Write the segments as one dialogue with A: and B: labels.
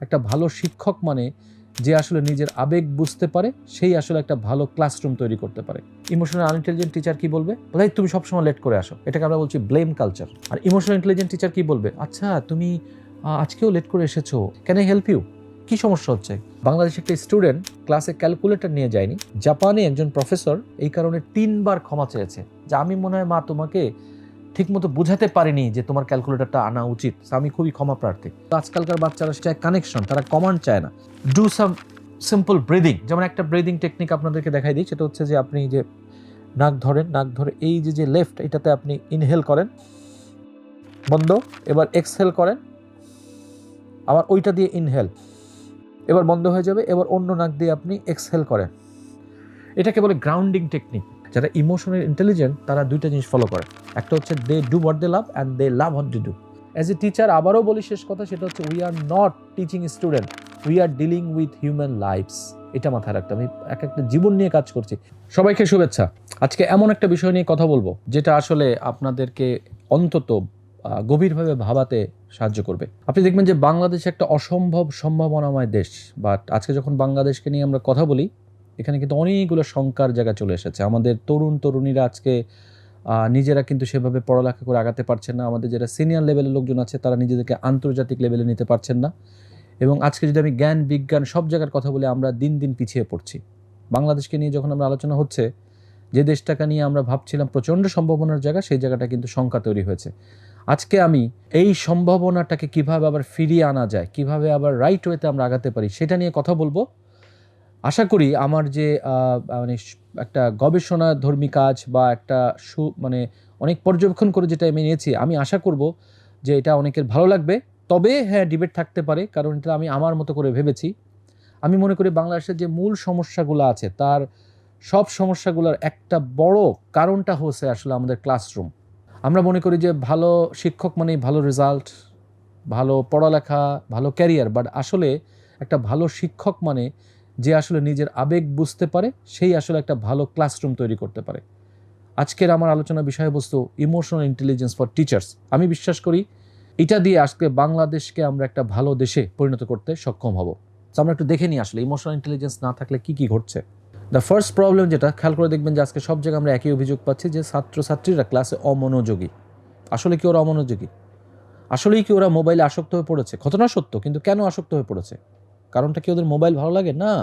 A: একটা ভালো শিক্ষক মানে যে আসলে নিজের আবেগ বুঝতে পারে, সেই আসলে একটা ভালো ক্লাসরুম তৈরি করতে পারে। ইমোশনাল আনইন্টেলিজেন্ট টিচার কি বলবে? ভাই তুমি সবসময় লেট করে আসো, এটাকে আমরা বলছি ব্লেম কালচার। আর ইমোশনাল ইন্টেলিজেন্ট টিচার কি বলবে? আচ্ছা তুমি আজকেও লেট করে এসেছো, ক্যান আই হেল্প ইউ? কি সমস্যা হচ্ছে? বাংলাদেশে একটা স্টুডেন্ট ক্লাসে ক্যালকুলেটর নিয়ে যায়নি, জাপানে একজন প্রফেসর এই কারণে 3 বার ক্ষমা চেয়েছে যে আমি মনে হয় মা তোমাকে ঠিকমতো বুঝাতে পারিনি যে তোমার ক্যালকুলেটরটা আনা উচিত, আমি খুবই ক্ষমা প্রার্থী। আজকালকার বাচ্চারা চায় কানেকশন, তারা কমান্ড চায় না। Do some simple breathing. যেমন একটা ব্রিদিং টেকনিক আপনাদেরকে দেখাই দিই, সেটা হচ্ছে যে আপনি যে নাক ধরেন, নাক ধরে এই যে লেফট এটাতে আপনি ইনহেল করেন, বন্ধ, এবার এক্সহেল করেন, আবার ওইটা দিয়ে ইনহেল, এবার বন্ধ হয়ে যাবে, এবার অন্য নাক দিয়ে আপনি এক্সহেল করেন। এটাকে বলে গ্রাউন্ডিং টেকনিক। যারা ইমোশনাল ইন্টেলিজেন্ট তারা দুইটা জিনিস ফলো করে, একটা হচ্ছে they do what they love and they love what they do. As a teacher আবারও বলি শেষ কথা, সেটা হচ্ছে we are not teaching student, we are dealing with human lifes. এটা মাথায় রাখতে, আমি একটা জীবন নিয়ে কাজ করছি। সবাইকে শুভেচ্ছা। আজকে এমন একটা বিষয় নিয়ে কথা বলবো যেটা আসলে আপনাদেরকে অন্তত গভীরভাবে ভাবাতে সাহায্য করবে। আপনি দেখবেন যে বাংলাদেশ একটা অসম্ভব সম্ভাবনাময় দেশ, বাট আজকে যখন বাংলাদেশকে নিয়ে আমরা কথা বলি, এখানে কিন্তু অনেকগুলো শঙ্কার জায়গা চলে এসেছে। আমাদের তরুণীরা আজকে নিজেরা কিন্তু সেভাবে পড়ালেখা করে আগাতে পারছেন না। আমাদের যারা সিনিয়র লেভেলের লোকজন আছে তারা নিজেদেরকে আন্তর্জাতিক লেভেলে নিতে পারছেন না। এবং আজকে যদি আমি জ্ঞান বিজ্ঞান সব জায়গার কথা বলি, আমরা দিন দিন পিছিয়ে পড়ছি। বাংলাদেশকে নিয়ে যখন আমরা আলোচনা হচ্ছে, যে দেশটাকে নিয়ে আমরা ভাবছিলাম প্রচণ্ড সম্ভাবনার জায়গা, সেই জায়গাটা কিন্তু শঙ্কা তৈরি হয়েছে। আজকে আমি এই সম্ভাবনাটাকে কিভাবে আবার ফিরিয়ে আনা যায়, কিভাবে আবার রাইট ওয়েতে আমরা আগাতে পারি, সেটা নিয়ে কথা বলবো। আশা করি আমার যে মানে একটা গবেষণা ধর্মী কাজ বা একটা অনেক পর্যবেক্ষণ করে যেটা আমি নিয়েছি, আমি আশা করব যে এটা অনেকের ভালো লাগবে। তবে হ্যাঁ, ডিবেট থাকতে পারে, কারণ এটা আমি আমার মতো করে ভেবেছি। আমি মনে করি বাংলাদেশের যে মূল সমস্যাগুলো আছে, তার সব সমস্যাগুলোর একটা বড় কারণটা হচ্ছে আসলে আমাদের ক্লাসরুম। আমরা মনে করি যে ভালো শিক্ষক মানেই ভালো রেজাল্ট, ভালো পড়ালেখা, ভালো ক্যারিয়ার, বাট আসলে একটা ভালো শিক্ষক মানে যে আসলে নিজের আবেগ বুঝতে পারে, সেই আসলে একটা ভালো ক্লাসরুম তৈরি করতে পারে। আজকের আমার আলোচনা বিষয়বস্তু ইমোশনাল ইন্টেলিজেন্স ফর টিচার্স। আমি বিশ্বাস করি এটা দিয়ে আজকে বাংলাদেশকে আমরা একটা ভালো দেশে পরিণত করতে সক্ষম হব। তো আমরা একটু দেখে নিই আসলে ইমোশনাল ইন্টেলিজেন্স না থাকলে কি কি ঘটছে। দ্য ফার্স্ট প্রবলেম যেটা খেয়াল করে দেখবেন যে আজকে সব জায়গায় আমরা একই অভিযোগ পাচ্ছি যে ছাত্রছাত্রীরা ক্লাসে অমনোযোগী। আসলে কি ওরা অমনোযোগী? আসলেই কি ওরা মোবাইলে আসক্ত হয়ে পড়েছে? ঘটনা সত্য, কিন্তু কেন আসক্ত হয়ে পড়েছে? কারণটা কি ওদের মোবাইল ভালো লাগে? না,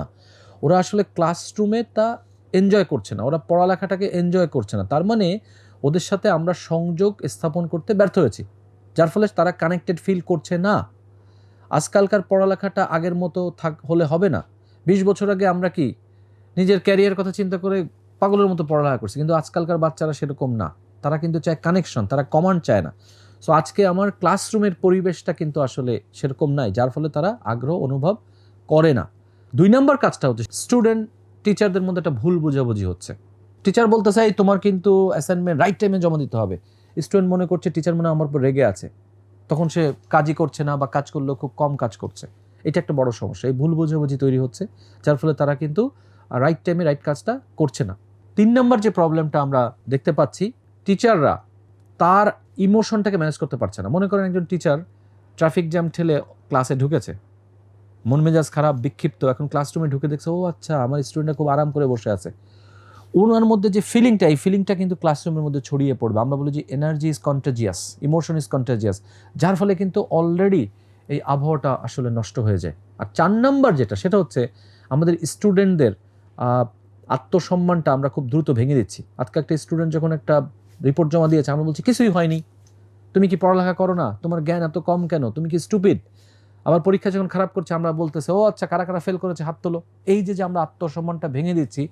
A: ওরা আসলে ক্লাসরুমে তা এনজয় করছে না, ওরা পড়ালেখাটাকে এনজয় করছে না। তার মানে ওদের সাথে আমরা সংযোগ স্থাপন করতে ব্যর্থ হয়েছি, যার ফলে তারা কানেক্টেড ফিল করছে না। আজকালকার পড়ালেখাটা আগের মতো হলে হবে না। 20 বছর আগে আমরা কি নিজের ক্যারিয়ার কথা চিন্তা করে পাগলের মতো পড়ালেখা করছি, কিন্তু আজকালকার বাচ্চারা সেরকম না। তারা কিন্তু চায় কানেকশন, তারা কমান্ড চায় না। সো আজকে আমার ক্লাসরুমের পরিবেশটা কিন্তু আসলে সেরকম নাই, যার ফলে তারা আগ্রহ অনুভব করে না। 2 নম্বর কাজটা হচ্ছে স্টুডেন্ট টিচারদের মধ্যে একটা ভুল বোঝাবুঝি হচ্ছে। টিচার বলতে চাই তোমার কিন্তু অ্যাসাইনমেন্ট রাইট টাইমে জমা দিতে হবে। স্টুডেন্ট মনে করছে টিচার মনে আমার উপর রেগে আছে, তখন সে কাজই করছে না বা কাজ করলেও খুব কম কাজ করছে। এটা একটা বড় সমস্যা। এই ভুল বোঝাবুঝি তৈরি হচ্ছে, যার ফলে তারা কিন্তু রাইট টাইমে রাইট কাজটা করছে না। 3 নম্বর যে প্রবলেমটা আমরা দেখতে পাচ্ছি, টিচাররা তার ইমোশনটাকে ম্যানেজ করতে পারছে না। মনে করেন একজন টিচার ট্রাফিক জ্যাম ঠেলে ক্লাসে ঢুকেছে, মন মেজাজ খারাপ, বিক্ষিপ্ত, এখন ক্লাসরুমে ঢুকে দেখছে ও আচ্ছা আমার স্টুডেন্টরা খুব আরাম করে বসে আছে। ওনার মধ্যে যে ফিলিংটা, এই ফিলিংটা কিন্তু ক্লাসরুমের মধ্যে ছড়িয়ে পড়বে। আমরা বলি যে energy is contagious, emotion is contagious, যার ফলে কিন্তু অলরেডি এই আবহাওয়াটা আসলে নষ্ট হয়ে যায়। আর 4 নম্বর যেটা, সেটা হচ্ছে আমাদের স্টুডেন্টদের আত্মসম্মানটা আমরা খুব দ্রুত ভেঙে দিচ্ছি। আজকে একটা স্টুডেন্ট যখন একটা রিপোর্ট জমা দিয়েছে, আমরা বলছি কিছুই হয়নি, তুমি কি পড়ালেখা করো না, তোমার জ্ঞান এত কম কেন, তুমি কি স্টুপিড। আবার পরীক্ষা যখন খারাপ করছে আমরা বলতেছে ও আচ্ছা কারা কারা ফেল করেছে হাত তোলো। এই যে আমরা আত্মসম্মানটা ভেঙে দিচ্ছি,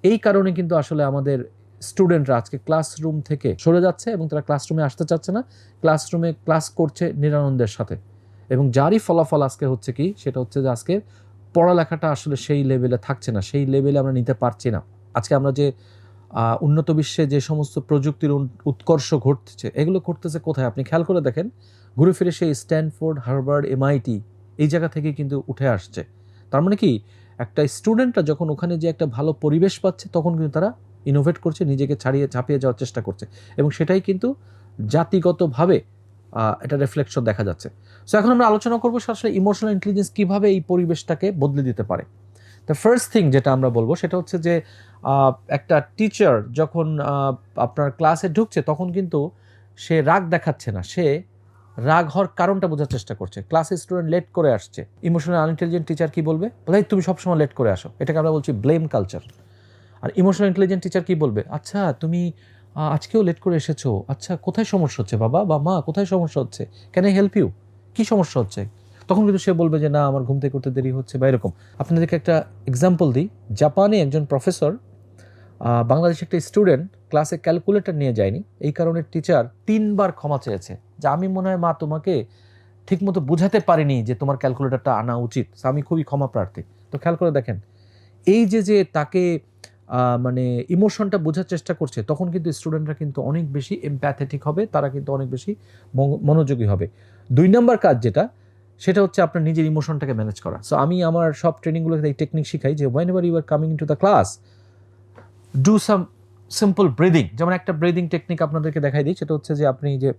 A: এই কারণে কিন্তু আসলে আমাদের স্টুডেন্টরা আজকে ক্লাসরুম থেকে সরে যাচ্ছে এবং তারা ক্লাসরুমে আসতে চাচ্ছে না, ক্লাসরুমে ক্লাস করছে নিরানন্দের সাথে। এবং যারই ফলাফল আজকে হচ্ছে কি, সেটা হচ্ছে যে আজকে পড়ালেখাটা আসলে সেই লেভেলে থাকছে না, সেই লেভেলে আমরা নিতে পারছি না। আজকে আমরা যে উন্নত বিশ্বে যে সমস্ত প্রযুক্তির উৎকর্ষ ঘটছে, এগুলো ঘটতেছে কোথায়? আপনি খেয়াল করে দেখেন, ঘুরে ফিরে সেই স্ট্যানফোর্ড, হার্ভার্ড, MIT এই জায়গা থেকে কিন্তু উঠে আসছে। তার মানে কি, একটা স্টুডেন্টরা যখন ওখানে যে একটা ভালো পরিবেশ পাচ্ছে, তখন কিন্তু তারা ইনোভেট করছে, নিজেকে ছাপিয়ে যাওয়ার চেষ্টা করছে, এবং সেটাই কিন্তু জাতিগতভাবে এটা রিফ্লেকশন দেখা যাচ্ছে। সো এখন আমরা আলোচনা করবো আসলে ইমোশনাল ইন্টেলিজেন্স কীভাবে এই পরিবেশটাকে বদলে দিতে পারে। দ্য ফার্স্ট থিং যেটা আমরা বলবো সেটা হচ্ছে যে একটা টিচার যখন আপনার ক্লাসে ঢুকছে তখন কিন্তু সে রাগ দেখাচ্ছে না, সে রাগ হওয়ার কারণটা বোঝার চেষ্টা করছে। ক্লাসে স্টুডেন্ট লেট করে আসছে, ইমোশনাল আনইন্টেলিজেন্ট টিচার কি বলবে? বলে তুমি সবসময় লেট করে আসো। এটাকে আমরা বলছি ব্লেম কালচার। আর ইমোশনাল ইন্টেলিজেন্ট টিচার কি বলবে? আচ্ছা তুমি আজকেও লেট করে এসেছো, আচ্ছা কোথায় সমস্যা হচ্ছে বাবা বা মা, কোথায় সমস্যা হচ্ছে, ক্যান আই হেল্প ইউ, কী সমস্যা হচ্ছে? তখন কিন্তু সে বলবে যে না আমার ঘুম থেকে করতে দেরি হচ্ছে বা এরকম। আপনাদেরকে একটা এক্সাম্পল দিই। জাপানে একজন প্রফেসর বাংলাদেশে একটা স্টুডেন্ট ক্লাসে ক্যালকুলেটর নিয়ে যায়নি, এই কারণে টিচার 3 বার ক্ষমা চেয়েছে যে আমি মনে হয় মা তোমাকে ঠিকমতো বুঝাতে পারিনি যে তোমার ক্যালকুলেটরটা আনা উচিত, আমি খুবই ক্ষমা প্রার্থী। তো খেয়াল করে দেখেন এই যে তাকে মানে ইমোশনটা বোঝার চেষ্টা করছে, তখন কিন্তু স্টুডেন্টরা কিন্তু অনেক বেশি এমপ্যাথেটিক হবে, তারা কিন্তু অনেক বেশি মনোযোগী হবে। 2 নম্বর কাজ যেটা, সেটা হচ্ছে আপনার নিজের ইমোশনটাকে ম্যানেজ করা। সো আমি আমার সব ট্রেনিংগুলোতে এই টেকনিক শিখাই যে whenever you are coming into the class, do some simple breathing. যেমন একটা ব্রিদিং টেকনিক আপনাদেরকে দেখাই দিই, সেটা হচ্ছে যে আপনি যে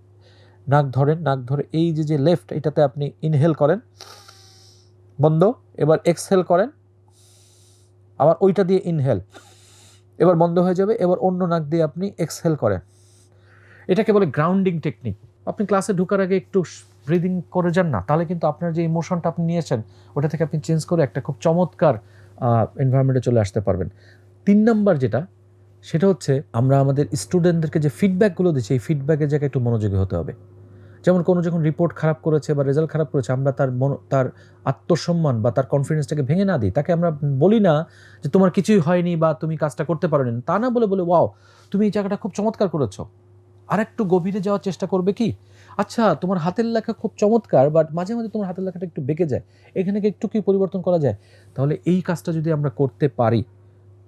A: নাক ধরেন, নাক ধরে এই যে লেফট এটাতে আপনি ইনহেল করেন, বন্ধ, এবার এক্সহেল করেন, আবার ওইটা দিয়ে ইনহেল, এবার বন্ধ হয়ে যাবে, এবার অন্য নাক দিয়ে আপনি এক্সহেল করেন। এটাকে বলে গ্রাউন্ডিং টেকনিক। আপনি ক্লাসে ঢোকার আগে একটু ব্রিদিং করে যান না, তাহলে কিন্তু আপনার যে ইমোশনটা আপনি নিয়েছেন ওটা থেকে আপনি চেঞ্জ করে একটা খুব চমৎকার এনভায়রনমেন্টে চলে আসতে পারবেন। 3 নম্বর যেটা, সেটা হচ্ছে আমরা আমাদের স্টুডেন্টদেরকে যে ফিডব্যাকগুলো দিচ্ছি এই ফিডব্যাকের জায়গায় একটু মনোযোগী হতে হবে। যেমন কোনো যখন রিপোর্ট খারাপ করেছে বা রেজাল্ট খারাপ করেছে, আমরা তার আত্মসম্মান বা তার কনফিডেন্সটাকে ভেঙে না দিই। তাকে আমরা বলি না যে তোমার কিছুই হয়নি বা তুমি কাজটা করতে পারোনি, তা না বলে ওয়াও তুমি এই জায়গাটা খুব চমৎকার করেছো। আর একটু গভীরে যাওয়ার চেষ্টা করবে কি, আচ্ছা তোমার হাতের লেখা খুব চমৎকার, বাট মাঝে মাঝে তোমার হাতের লেখাটা একটু বেঁকে যায়, এখানে কি একটু কি পরিবর্তন করা যায়? তাহলে এই কাজটা যদি আমরা করতে পারি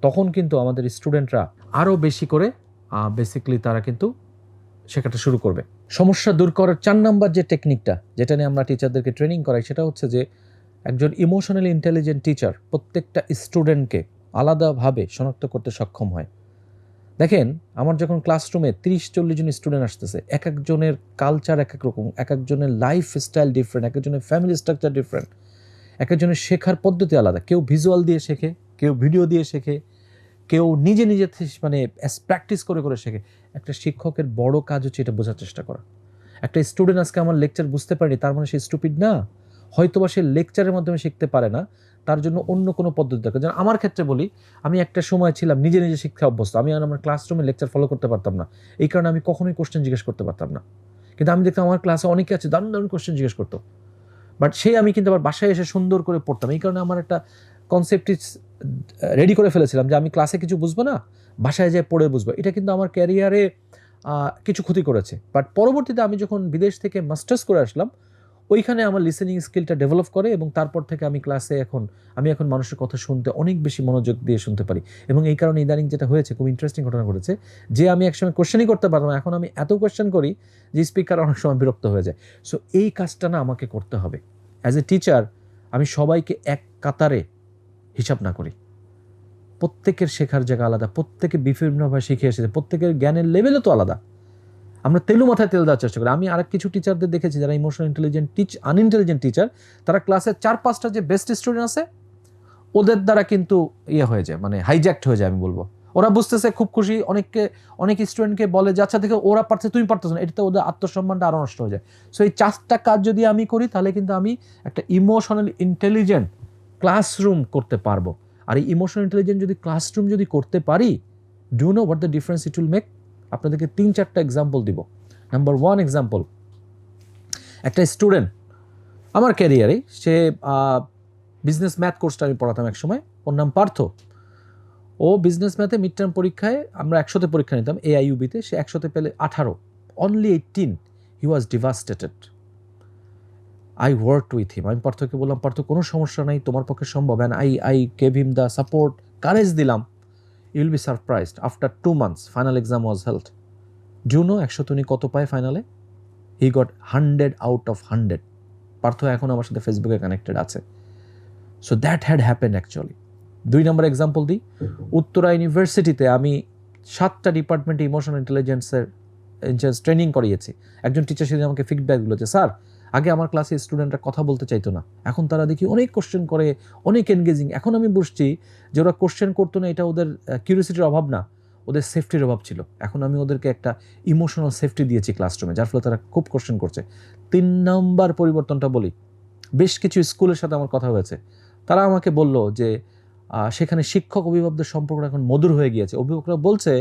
A: তখন কিন্তু আমাদের স্টুডেন্টরা আরও বেশি করে বেসিক্যালি তারা কিন্তু শেখাটা শুরু করবে। সমস্যা দূর করার 4 নম্বর যে টেকনিকটা, যেটা নিয়ে আমরা টিচারদেরকে ট্রেনিং করাই, সেটা হচ্ছে যে একজন ইমোশনালি ইন্টেলিজেন্ট টিচার প্রত্যেকটা স্টুডেন্টকে আলাদাভাবে শনাক্ত করতে সক্ষম হয়। দেখেন আমার যখন ক্লাসরুমে 30-40 জন স্টুডেন্ট আসতেছে, এক একজনের কালচার এক এক রকম, এক একজনের লাইফ স্টাইল ডিফারেন্ট, এক একজনের ফ্যামিলি স্ট্রাকচার ডিফারেন্ট, এক একজনের শেখার পদ্ধতি আলাদা। কেউ ভিজুয়াল দিয়ে শেখে, কেউ ভিডিও দিয়ে শেখে, কেউ নিজে মানে প্র্যাকটিস করে শেখে। একটা শিক্ষকের বড় কাজ হচ্ছে এটা বোঝার চেষ্টা করা। একটা স্টুডেন্ট আজকে আমার লেকচার বুঝতে পারেনি তার মানে সে স্টুপিড না, হয়তোবা সে লেকচারের মাধ্যমে শিখতে পারে না, তার জন্য অন্য কোনো পদ্ধতি দরকার। যেমন আমার ক্ষেত্রে বলি, আমি একটা সময় ছিলাম নিজে শিক্ষা অভ্যস্ত, আমি আর আমার ক্লাসরুমে লেকচার ফলো করতে পারতাম না, এই কারণে আমি কখনোই কোশ্চেন জিজ্ঞেস করতে পারতাম না। কিন্তু আমি দেখতাম আমার ক্লাসে অনেকে আছে দারুণ কোশ্চেন জিজ্ঞেস করতো, বাট আমি কিন্তু আবার বাসায় এসে সুন্দর করে পড়তাম। এই কারণে আমার একটা কনসেপ্ট রেডি করে ফেলেছিলাম যে আমি ক্লাসে কিছু বুঝবো না, বাসায় যেয়ে পড়ে বুঝবো। এটা কিন্তু আমার ক্যারিয়ারে কিছু ক্ষতি করেছে। বাট পরবর্তীতে আমি যখন বিদেশ থেকে মাস্টার্স করে আসলাম, ওইখানে আমার লিসেনিং স্কিলটা ডেভেলপ করে এবং তারপর থেকে আমি ক্লাসে আমি এখন মানুষের কথা শুনতে অনেক বেশি মনোযোগ দিয়ে শুনতে পারি। এবং এই কারণে ইদানিং যেটা হয়েছে, খুব ইন্টারেস্টিং ঘটনা ঘটেছে, যে আমি একসময় কোশ্চেনই করতে পারতাম, এখন আমি এত কোশ্চেন করি যে স্পিকার অনেক সময় বিরক্ত হয়ে যায়। সো এই কাজটা না আমাকে করতে হবে। অ্যাজ এ টিচার আমি সবাইকে এক কাতারে হিসাব না করি, প্রত্যেকের শেখার জায়গা আলাদা, প্রত্যেকে বিভিন্নভাবে শিখে এসেছে, প্রত্যেকের জ্ঞানের লেভেলও তো আলাদা। আমরা তেলু মাথায় তেল দেওয়ার চেষ্টা করি। আমি আর কিছু টিচারদের দেখেছি যারা ইমোশনাল আনইন্টেলিজেন্ট টিচার, তারা ক্লাসের 4-5টা যে বেস্ট স্টুডেন্ট আছে ওদের দ্বারা কিন্তু হয়ে যায়, মানে হাইজ্যাক্ট হয়ে যায়। আমি বলবো ওরা বুঝতেছে খুব খুশি, অনেক স্টুডেন্টকে বলে যে আচ্ছা দেখো ওরা পারছে তুমি পারতেছো না, এটাতে ওদের আত্মসম্মানটা আরও নষ্ট হয়ে যায়। সো এই 4টা কাজ যদি আমি করি তাহলে কিন্তু আমি একটা ইমোশনাল ইন্টেলিজেন্ট ক্লাসরুম করতে পারবো। আর এই ইমোশনাল ইন্টেলিজেন্ট যদি ক্লাসরুম যদি করতে পারি, do know what the difference it will make. আপনাদেরকে 3-4টা এক্সাম্পল দিব। নাম্বার 1 এক্সাম্পল, একটা স্টুডেন্ট আমার ক্যারিয়ারে, সে বিজনেস ম্যাথ কোর্সটা আমি পড়াতাম এক সময়, ওর নাম পার্থ। ও বিজনেস ম্যাথে মিড টার্ম পরীক্ষায়, আমরা 100তে পরীক্ষা নিতাম AIUB-তে, সে 100তে পেলে 18, only 18। He was devastated. I worked with him. আমি পার্থকে বললাম পার্থ কোনো সমস্যা নাই, তোমার পক্ষে সম্ভব। And I gave him the support, courage দিলাম। You will be surprised, after 2 months final exam was held. Do know 100 উনি কত পায় ফাইনালে? He got 100 out of 100। Partha এখন আমার সাথে ফেসবুকে কানেক্টেড আছে। So that had happen actually. 2 number example দিই, উত্তরা ইউনিভার্সিটিতে আমি 7টা ডিপার্টমেন্টে ইমোশনাল ইন্টেলিজেন্সের জাস্ট ট্রেনিং করিয়েছি। একজন টিচার সেদিন আমাকে ফিডব্যাক দিল যে স্যার, আগে আমার ক্লাসে স্টুডেন্টরা কথা বলতে চাইতো না, এখন তারা দেখি অনেক কোশ্চেন করে, অনেক এনগেজিং। এখন আমি বুঝছি যে ওরা কোশ্চেন করতো না, এটা ওদের কিউরিওসিটির অভাব না, ওদের সেফটির অভাব ছিল। এখন আমি ওদেরকে একটা ইমোশনাল সেফটি দিয়েছি ক্লাসরুমে, যার ফলে তারা খুব কোশ্চেন করছে। 3 নম্বর পরিবর্তনটা বলি, বেশ কিছু স্কুলের সাথে আমার কথা হয়েছে, তারা আমাকে বলল যে সেখানে শিক্ষক অভিভাবকদের সম্পর্কটা এখন মধুর হয়ে গিয়েছে। অভিভাবকরা বলছে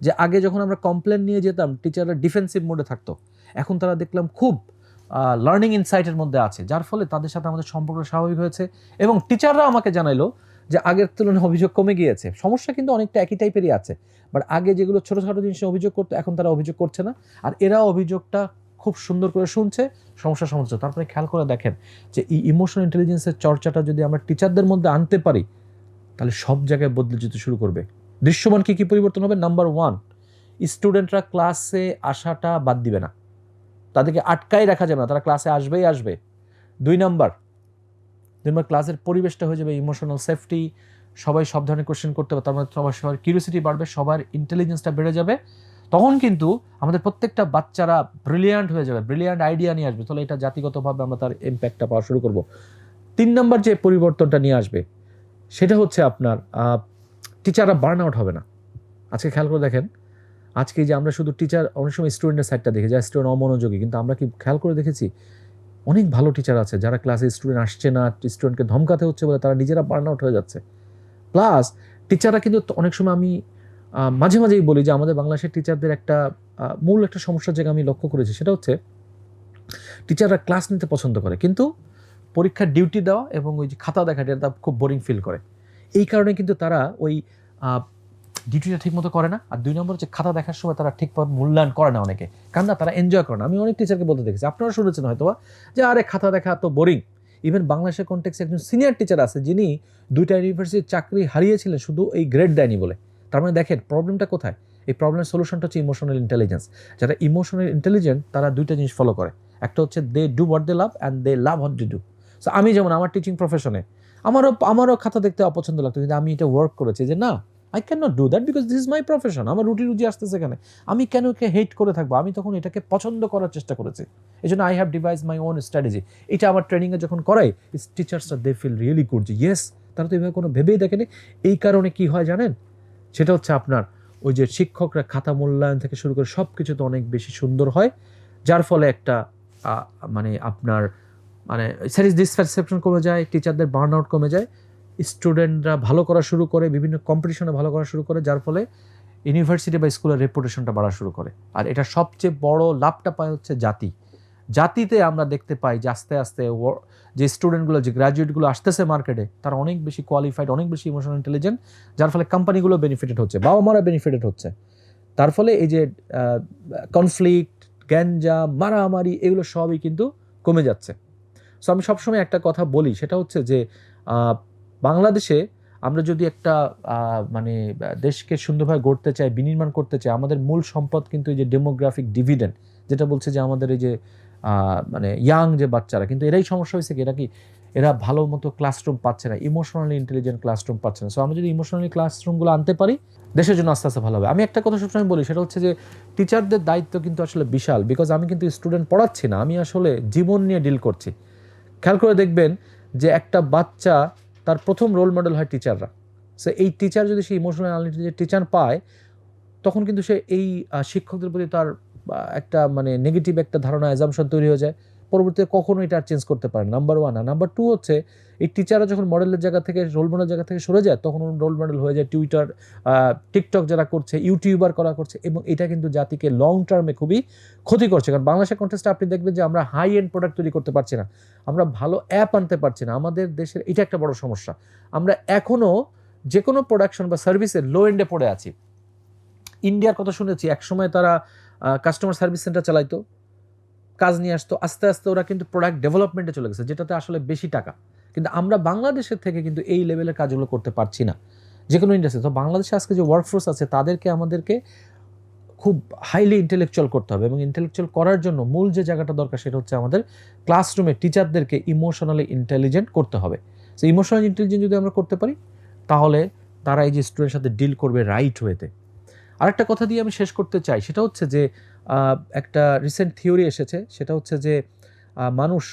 A: যে আগে যখন আমরা কমপ্লেন নিয়ে যেতাম টিচাররা ডিফেন্সিভ মোডে থাকতো, এখন তারা দেখলাম খুব লার্নিং ইনসাইটের মধ্যে আছে, যার ফলে তাদের সাথে আমাদের সম্পর্ক স্বাভাবিক হয়েছে। এবং টিচাররা আমাকে জানাইলো যে আগের তুলনায় অভিযোগ কমে গিয়েছে। সমস্যা কিন্তু অনেকটা একই টাইপেরই আছে, বাট আগে যেগুলো ছোটো ছোটো জিনিসে অভিযোগ করতো এখন তারা অভিযোগ করছে না, আর এরা অভিযোগটা খুব সুন্দর করে শুনছে, সমস্যা সমাধান। তারপরে খেয়াল করে দেখেন যে এই ইমোশনাল ইন্টেলিজেন্সের চর্চাটা যদি আমরা টিচারদের মধ্যে আনতে পারি, তাহলে সব জায়গায় বদলে যেতে শুরু করবে। দৃশ্যমান কী পরিবর্তন হবে? নাম্বার 1, স্টুডেন্টরা ক্লাসে আসাটা বাদ দিবে না, তাদেরকে আটকাই রাখা যাবে না, তারা ক্লাসে আসবেই আসবে। 2 নাম্বার ক্লাসের পরিবেশটা হয়ে যাবে ইমোশনাল সেফটি, সবাই সব ধরনের কোশ্চেন করতে পারবে, তার মধ্যে সবার কিউরিওসিটি বাড়বে, সবার ইন্টেলিজেন্সটা বেড়ে যাবে। তখন কিন্তু আমাদের প্রত্যেকটা বাচ্চারা ব্রিলিয়ান্ট হয়ে যাবে, ব্রিলিয়ান্ট আইডিয়া নিয়ে আসবে। তাহলে এটা জাতিগতভাবে আমরা তার ইম্প্যাক্টটা পাওয়া শুরু করব। 3 নম্বর যে পরিবর্তনটা নিয়ে আসবে সেটা হচ্ছে আপনার টিচাররা বার্ন আউট হবে না। আজকে খেয়াল করে দেখেন, আজকে যে আমরা শুধু টিচার, অনেক সময় স্টুডেন্টের সাইডটা দেখি যায় স্টুডেন্ট অমনোযোগী, কিন্তু আমরা কি খেয়াল করে দেখেছি অনেক ভালো টিচার আছে যারা ক্লাসে স্টুডেন্ট আসছে না, স্টুডেন্টকে ধমকাতে হচ্ছে বলে তারা নিজেরা বার্ন আউট হয়ে যাচ্ছে। প্লাস টিচাররা কিন্তু অনেক সময়, আমি মাঝে মাঝেই বলি যে আমাদের বাংলাদেশের টিচারদের একটা মূল একটা সমস্যার জায়গা আমি লক্ষ্য করেছি, সেটা হচ্ছে টিচাররা ক্লাস নিতে পছন্দ করে, কিন্তু পরীক্ষার ডিউটি দেওয়া এবং ওই যে খাতা দেখাটা এটা খুব বোরিং ফিল করে। এই কারণে কিন্তু তারা ওই ডিউটিটা ঠিকমতো করে না। আর 2 নম্বর হচ্ছে খাতা দেখার সময় তারা ঠিকভাবে মূল্যায়ন করে না অনেকে, কারণ না তারা এনজয় করে না। আমি অনেক টিচারকে বলতে দেখেছি, আপনারা শুনেছেন হয়তো যে আরে খাতা দেখা তো বোরিং। ইভেন বাংলাদেশের কনটেক্সে একজন সিনিয়র টিচার আছে যিনি 2টা ইউনিভার্সিটির চাকরি হারিয়েছিলেন শুধু এই গ্রেড দেয়নি বলে। তার মানে দেখেন প্রবলেমটা কোথায়? এই প্রবলেমের সলিউশনটা হচ্ছে ইমোশনাল ইন্টেলিজেন্স। যারা ইমোশনাল ইন্টেলিজেন্ট তারা 2টা জিনিস ফলো করে, একটা হচ্ছে they do what they love and they love what they do. So আমি যেমন আমার টিচিং প্রফেশনে আমারও খাতা দেখতে অপছন্দ লাগতো, কিন্তু আমি এটা ওয়ার্ক করেছি যে না, I can not do that because this is my profession. আমার রুজি আসতেছে এখানে, আমি কেন একে হেট করে থাকবো? আমি তখন এটাকে পছন্দ করার চেষ্টা করেছি। এই জন্য I have device my own strategy. এটা আমার ট্রেনিংয়ে যখন করাই, টিচার্সরা দে ফিল রিয়েলি গুড যে ইয়েস, তারা তো এভাবে কোনো ভেবেই দেখেনি। এই কারণে কি হয় জানেন? সেটা হচ্ছে আপনার ওই যে শিক্ষকরা খাতা মূল্যায়ন থেকে শুরু করে সব কিছু তো অনেক বেশি সুন্দর হয়, যার ফলে একটা মানে আপনার মানে ডিসস্যাটিসফ্যাকশন কমে যায়, টিচারদের বার্ন আউট কমে যায়, স্টুডেন্টরা ভালো করা শুরু করে, বিভিন্ন কম্পিটিশনে ভালো করা শুরু করে, যার ফলে ইউনিভার্সিটি বা স্কুলের রেপুটেশনটা বাড়া শুরু করে। আর এটা সবচেয়ে বড় লাভটা পায় হচ্ছে জাতিতে আমরা দেখতে পাই যে আস্তে আস্তে যে স্টুডেন্টগুলো, যে গ্র্যাজুয়েটগুলো আসতেছে মার্কেটে, তারা অনেক বেশি কোয়ালিফাইড, অনেক বেশি ইমোশনাল ইন্টেলিজেন্ট, যার ফলে কোম্পানিগুলো বেনিফিটেড হচ্ছে, বাবা মারা বেনিফিটেড হচ্ছে। তার ফলে এই যে কনফ্লিক্ট, গ্যাঞ্জাম, মারামারি, এগুলো সবই কিন্তু কমে যাচ্ছে। সো আমি সবসময় একটা কথা বলি, সেটা হচ্ছে যে বাংলাদেশে আমরা যদি একটা মানে দেশকে সুন্দরভাবে গড়তে চাই, বিনির্মাণ করতে চাই, আমাদের মূল সম্পদ কিন্তু এই যে ডেমোগ্রাফিক ডিভিডেন্ড, যেটা বলছে যে আমাদের এই যে মানে ইয়াং যে বাচ্চারা, কিন্তু এরাই সমস্যা হয়েছে কি, এরা ভালো মতো ক্লাসরুম পাচ্ছে না, ইমোশনালি ইন্টেলিজেন্ট ক্লাসরুম পাচ্ছে না। সো আমরা যদি ইমোশনালি ক্লাসরুমগুলো আনতে পারি, দেশের জন্য আস্তে আস্তে ভালো হবে। আমি একটা কথা সবসময় বলি, সেটা হচ্ছে যে টিচারদের দায়িত্ব কিন্তু আসলে বিশাল, বিকজ আমি কিন্তু স্টুডেন্ট পড়াচ্ছি না, আমি আসলে জীবন নিয়ে ডিল করছি। খেয়াল করে দেখবেন যে একটা বাচ্চা, তার প্রথম রোল মডেল হয় টিচাররা। সো এই টিচার যদি সে ইমোশনাল টিচার পায়, তখন কিন্তু সে এই শিক্ষকদের প্রতি তার একটা মানে নেগেটিভ একটা ধারণা, অ্যাজাম্পশন তৈরি হয়ে যায়, পরবর্তীতে কখনো এটা চেঞ্জ করতে পারে। নাম্বার 1। আর নাম্বার 2 হচ্ছে এই টিচাররা যখন মডেলের জায়গা থেকে, রোল মডেলের জায়গা থেকে সরে যায়, তখন রোল মডেল হয়ে যায় টুইটার, টিকটক যারা করছে, ইউটিউবার করা করছে, এবং এটা কিন্তু জাতিকে লং টার্মে খুবই ক্ষতি করছে। কারণ বাংলাদেশের কন্টেক্সটে আপনি দেখবেন যে আমরা হাই এন্ড প্রোডাক্ট তৈরি করতে পারছি না, আমরা ভালো অ্যাপ আনতে পারছি না। আমাদের দেশের এটা একটা বড় সমস্যা, আমরা এখনও যে কোনো প্রোডাকশন বা সার্ভিসের লো এন্ডে পড়ে আছি। ইন্ডিয়ার কথা শুনেছি, একসময় তারা কাস্টমার সার্ভিস সেন্টার চালাইতো, কাজ নিয়ে আসতো, আস্তে আস্তে ওরা কিন্তু প্রোডাক্ট ডেভেলপমেন্টে চলে গেছে, যেটাতে আসলে বেশি টাকা। কিন্তু আমরা বাংলাদেশের থেকে কিন্তু এই লেভেলের কাজগুলো করতে পারছি না যে কোনো ইন্ডাস্ট্রি। তো বাংলাদেশে আজকে যে ওয়ার্কফোর্স আছে, আমাদেরকে খুব হাইলি ইন্টেলেকচুয়াল করতে হবে, এবং ইন্টেলেকচুয়াল করার জন্য মূল যে জায়গাটা দরকার, সেটা হচ্ছে আমাদের ক্লাসরুমে টিচারদেরকে ইমোশনালি ইন্টেলিজেন্ট করতে হবে। সো ইমোশনালি ইন্টেলিজেন্ট যদি আমরা করতে পারি, তাহলে তারা এই যে স্টুডেন্টের সাথে ডিল করবে রাইট ওয়েতে। আরেকটা কথা দিয়ে আমি শেষ করতে চাই, সেটা হচ্ছে যে একটা রিসেন্ট থিওরি এসেছে, সেটা হচ্ছে যে মানুষ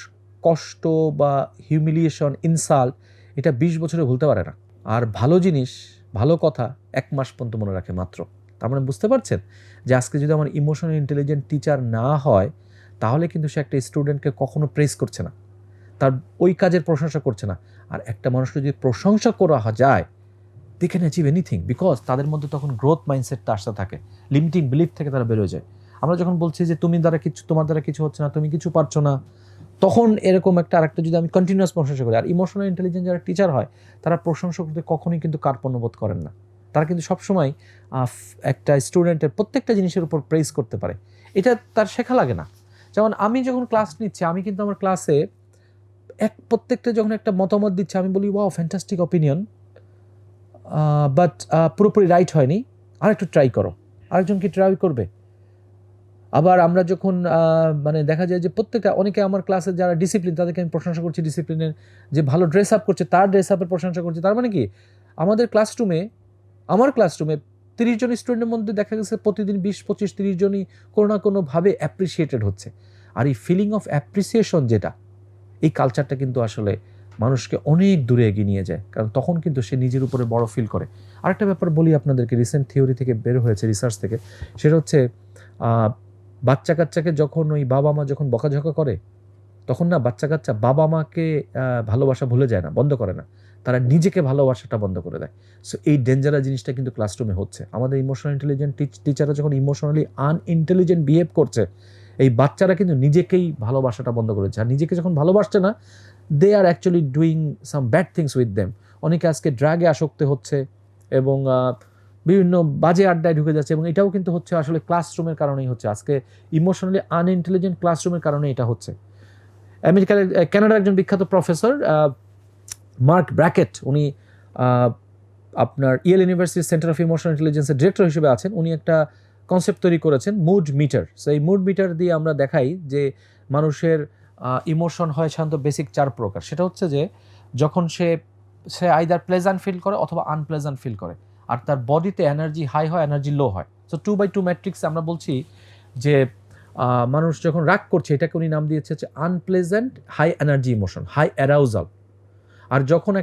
A: কষ্ট বা হিউমিলিয়েশন, ইনসাল্ট এটা 20 বছরে ভুলতে পারে না, আর ভালো জিনিস, ভালো কথা 1 মাস পর্যন্ত মনে রাখে মাত্র। তার মানে বুঝতে পারছেন যে আজকে যদি আমার ইমোশনাল ইন্টেলিজেন্ট টিচার না হয়, তাহলে কিন্তু সে একটা স্টুডেন্টকে কখনো প্রেস করছে না, তার ওই কাজের প্রশংসা করছে না। আর একটা মানুষকে যদি প্রশংসা করা যায়, they can achieve anything, because তাদের মধ্যে তখন গ্রোথ মাইন্ডসেটটা আসতে থাকে, লিমিটিং বিলিফ থেকে তারা বেরোয় যায়। আমরা যখন বলছি যে তোমার দ্বারা কিছু হচ্ছে না, তুমি কিছু পারছো না, তখন এরকম একটা আরেকটা যদি আমি কন্টিনিউয়াস প্রশংসা করি। আর ইমোশনাল ইন্টেলিজেন্স যারা টিচার হয়, তারা প্রশংসা করতে কখনোই কিন্তু কার্পণ্যবোধ করেন না। তারা কিন্তু সবসময় একটা স্টুডেন্টের প্রত্যেকটা জিনিসের উপর প্রেস করতে পারে, এটা তার শেখা লাগে না। যেমন আমি যখন ক্লাস নিচ্ছি, আমি কিন্তু আমার ক্লাসে প্রত্যেকটা যখন একটা মতামত দিচ্ছে, আমি বলি ওয়াও ফ্যান্টাস্টিক অপিনিয়ন, বাট পুরোপুরি রাইট হয়নি, আরেকটু ট্রাই করো, আরেকজন কি ট্রাই করবে। আবার আমরা যখন মানে দেখা যায় যে অনেকে আমার ক্লাসে যারা ডিসিপ্লিন, তাদেরকে আমি প্রশংসা করছি, ডিসিপ্লিনের যে ভালো ড্রেস আপ করছে তার ড্রেস আপের প্রশংসা করছি। তার মানে কি আমার ক্লাসরুমে 30 জন স্টুডেন্টের মধ্যে দেখা গেছে প্রতিদিন 20, 25, 30 জনই কোনো না কোনোভাবে অ্যাপ্রিসিয়েটেড হচ্ছে। আর এই ফিলিং অফ অ্যাপ্রিসিয়েশন যেটা, এই কালচারটা কিন্তু আসলে মানুষকে অনেক দূরে এগিয়ে নিয়ে যায়, কারণ তখন কিন্তু সে নিজের উপরে বড় ফিল করে। আরেকটা ব্যাপার বলি আপনাদেরকে, রিসেন্ট থিওরি থেকে বের হয়েছে, রিসার্চ থেকে, সেটা হচ্ছে বাচ্চা কাচ্চাকে যখন ওই বাবা মা যখন বকাঝকা করে, তখন না বাচ্চা কাচ্চা বাবা মাকে ভালোবাসা ভুলে যায় না, বন্ধ করে না, তারা নিজেকে ভালোবাসাটা বন্ধ করে দেয়। সো এই ডেঞ্জারাস জিনিসটা কিন্তু ক্লাসরুমে হচ্ছে। আমাদের ইমোশনাল ইন্টেলিজেন্ট টিচাররা যখন ইমোশনালি আনইন্টেলিজেন্ট বিহেভ করছে, এই বাচ্চারা কিন্তু নিজেকেই ভালোবাসাটা বন্ধ করেছে। আর নিজেকে যখন ভালোবাসছে না, they are actually doing some bad things with them. অনেকে আজকে ড্রাগে আসক্ত হচ্ছে এবং বিভিন্ন বাজে আড্ডায় ঢুকে যাচ্ছে, এবং এটাও কিন্তু হচ্ছে আসলে ক্লাসরুমের কারণেই হচ্ছে। আজকে ইমোশনালি আনইন্টেলিজেন্ট ক্লাসরুমের কারণে এটা হচ্ছে। কানাডার একজন বিখ্যাত প্রফেসর মার্ক ব্র্যাকেট, উনি আপনার Yale university centre of emotional ইন্টেলিজেন্সের ডিরেক্টর হিসেবে আছেন। উনি একটা কনসেপ্ট তৈরি করেছেন, মুড মিটার। সো এই মুড মিটার দিয়ে আমরা দেখাই যে মানুষের ইমোশন হয় সাধারণত বেসিক 4 প্রকার। সেটা হচ্ছে যে যখন সে আইদার প্লেজেন্ট ফিল করে অথবা আনপ্লেজেন্ট ফিল করে, আর তার বডিতে এনার্জি হাই হয়, এনার্জি লো হয়। সো 2x2 ম্যাট্রিক্সে আমরা বলছি যে মানুষ যখন রাগ করছে, এটাকে উনি নাম দিয়েছে হচ্ছে unpleasant high energy emotion, high arousal. আর যখন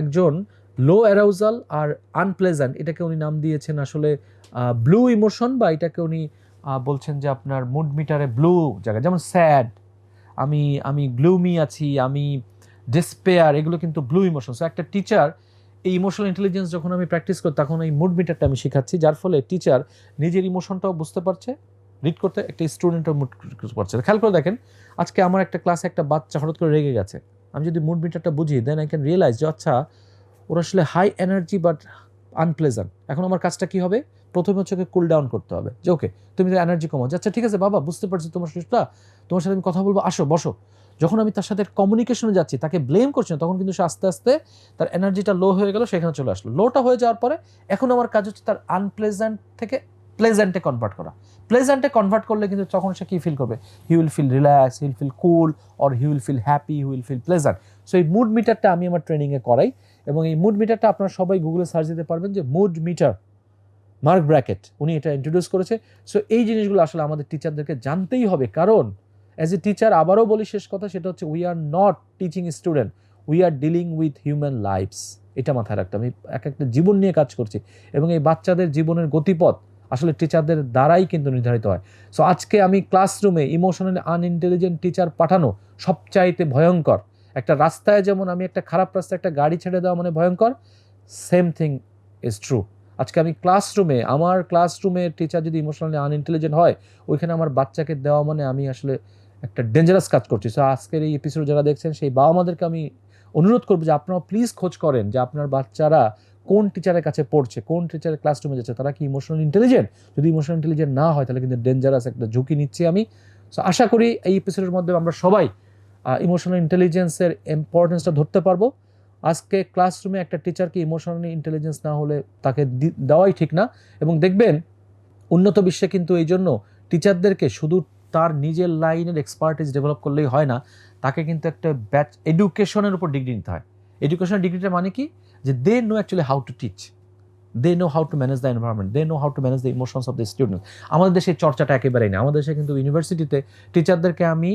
A: একজন লো অ্যারাউজাল আর আনপ্লেজেন্ট, এটাকে উনি নাম দিয়েছেন আসলে ব্লু ইমোশন, বা এটাকে উনি বলছেন যে আপনার মুড মিটারে ব্লু জায়গা, যেমন স্যাড, আমি গ্লুমি আছি, আমি ডিসপেয়ার, এগুলো কিন্তু ব্লু ইমোশন। সো একটা টিচার এই ইমোশনাল ইন্টেলিজেন্স যখন আমি প্র্যাকটিস করি, তখন এই মুড মিটারটা আমি শেখাচ্ছি, যার ফলে টিচার নিজের ইমোশনটাও বুঝতে পারছে, রিড করতে, একটা স্টুডেন্টও মুড পারছে। খেয়াল করে দেখেন, আজকে আমার একটা ক্লাসে একটা বাচ্চা হঠাৎ করে রেগে গেছে, আমি যদি মুড মিটারটা বুঝি, দেন আই ক্যান রিয়েলাইজ যে আচ্ছা ওর আসলে হাই এনার্জি বাট আনপ্লেজেন্ট। এখন আমার কাজটা কি হবে? প্রথমে হচ্ছে ওকে কুল ডাউন করতে হবে, যে ওকে তুমি তো এনার্জি কমাও, আচ্ছা ঠিক আছে বাবা, বুঝতে পারছি তোমার সুস্থা, তোমার সাথে আমি কথা বলবো, আসো বসো। যখন আমি তার সাথে কমিউনিকেশনে যাচ্ছি, তাকে ব্লেম করছি না, তখন কিন্তু সে আস্তে আস্তে তার এনার্জিটা লো হয়ে গেল, সেখানে চলে আসলো। লোটা হয়ে যাওয়ার পরে এখন আমার কাজ হচ্ছে তার আনপ্লেজেন্ট থেকে প্লেজেন্টে কনভার্ট করা। প্লেজেন্টে কনভার্ট করলে কিন্তু তখন সে কি ফিল করবে? He will feel relax, he will feel cool, or he will feel happy, he will feel pleasant. So এই মুড মিটারটা আমি আমার ট্রেনিংয়ে করাই, এবং এই মুড মিটারটা আপনারা সবাই গুগলে সার্চ দিতে পারবেন যে মুড মিটার, মার্ক ব্র্যাকেট উনি এটা ইন্ট্রোডিউস করেছে। সো এই জিনিসগুলো আসলে আমাদের টিচারদেরকে জানতেই হবে, কারণ অ্যাজ এ টিচার, আবারও বলি শেষ কথা, সেটা হচ্ছে we are not teaching student, we are dealing with human lifes. এটা মাথায় রাখতে, আমি একটা জীবন নিয়ে কাজ করছি, এবং এই বাচ্চাদের জীবনের গতিপথ আসলে টিচারদের দ্বারাই কিন্তু নির্ধারিত হয়। সো আজকে আমি ক্লাসরুমে ইমোশনালি আনইন্টেলিজেন্ট টিচার পাঠানো সবচাইতে ভয়ঙ্কর। একটা রাস্তায় যেমন আমি একটা খারাপ রাস্তায় একটা গাড়ি ছেড়ে দেওয়া মানে ভয়ঙ্কর, সেম থিং ইজ ট্রু। আজকে আমি আমার ক্লাসরুমে টিচার যদি ইমোশনালি আনইন্টেলিজেন্ট হয়, ওইখানে আমার বাচ্চাকে দেওয়া মানে আমি আসলে একটা ডেঞ্জারাস কাজ করছি। সো আজকের এই এপিসোড যারা দেখছেন, সেই বাবা মাদেরকে আমি অনুরোধ করবো যে আপনারা প্লিজ খোঁজ করেন যে আপনার বাচ্চারা কোন টিচারের কাছে পড়ছে, কোন টিচারের ক্লাসরুমে যাচ্ছে, তারা কি ইমোশনাল ইন্টেলিজেন্ট। যদি ইমোশনাল ইন্টেলিজেন্ট না হয়, তাহলে কিন্তু ডেঞ্জারাস একটা ঝুঁকি নিচ্ছি আমি। সো আশা করি এই এপিসোডের মধ্যে আমরা সবাই ইমোশনাল ইন্টেলিজেন্সের ইম্পর্টেন্সটা ধরতে পারবো। আজকে ক্লাসরুমে একটা টিচারকে ইমোশনাল ইন্টেলিজেন্স না হলে তাকে দেওয়াই ঠিক না। এবং দেখবেন উন্নত বিশ্বে কিন্তু এই জন্য টিচারদেরকে শুধু তার নিজের লাইনের এক্সপার্টিস ডেভেলপ করলেই হয় না, তাকে কিন্তু একটা এডুকেশনের উপর ডিগ্রি নিতে হয়। এডুকেশনের ডিগ্রিটা মানে কি? যে they know actually how to teach, they know how to manage the environment, they know how to manage the emotions of the student. আমাদের দেশে এই চর্চাটা একেবারেই নেই। আমাদের দেশে কিন্তু ইউনিভার্সিটিতে টিচারদেরকে আমি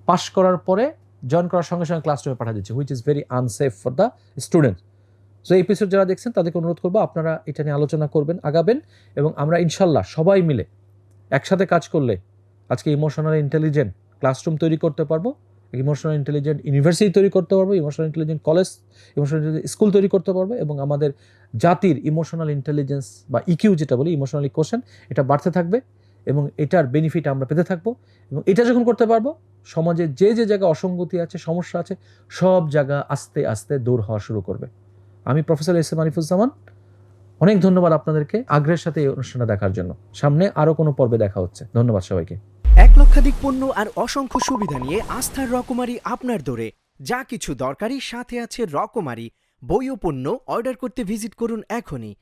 A: পাশ করার পরে জয়েন করার সঙ্গে সঙ্গে ক্লাসরুমে পাঠিয়ে দিচ্ছি, which is very unsafe for the student. So এই এপিসোড যারা দেখছেন তাদেরকে অনুরোধ করবো আপনারা এটা নিয়ে আলোচনা করবেন, আগাবেন, এবং আমরা ইনশাল্লাহ সবাই মিলে একসাথে কাজ করলে আজকে ইমোশনাল ইন্টেলিজেন্ট ক্লাসরুম তৈরি করতে পারবো, ইমোশনাল ইন্টেলিজেন্ট ইউনিভার্সিটি তৈরি করতে পারবো, emotional intelligent college, emotional intelligent school তৈরি করতে পারবো, এবং আমাদের জাতির ইমোশনাল ইন্টেলিজেন্স বা ইকিউ যেটা বলি, ইমোশনালি কোশ্চেন, এটা বাড়তে থাকবে এবং এটার বেনিফিট আমরা পেতে থাকবো। এবং এটা যখন করতে পারবো, সমাজে যে যে জায়গায় অসঙ্গতি আছে, সমস্যা আছে, সব জায়গা আস্তে আস্তে দূর হওয়া শুরু করবে। আমি প্রফেসর এস এম আরিফুজ্জামান, অনেক ধন্যবাদ আপনাদেরকে আগ্রহের সাথে এই অনুষ্ঠানটা দেখার জন্য। সামনে আরও কোনো পর্বে দেখা হচ্ছে। ধন্যবাদ সবাইকে।
B: 1 লক্ষাধিক পণ্য আর অসংখ্য সুবিধা নিয়ে আস্থার রকমারি আপনার দৌড়ে। যা কিছু দরকারি সাথে আছে রকমারি। বই ও পণ্য অর্ডার করতে ভিজিট করুন এখনই।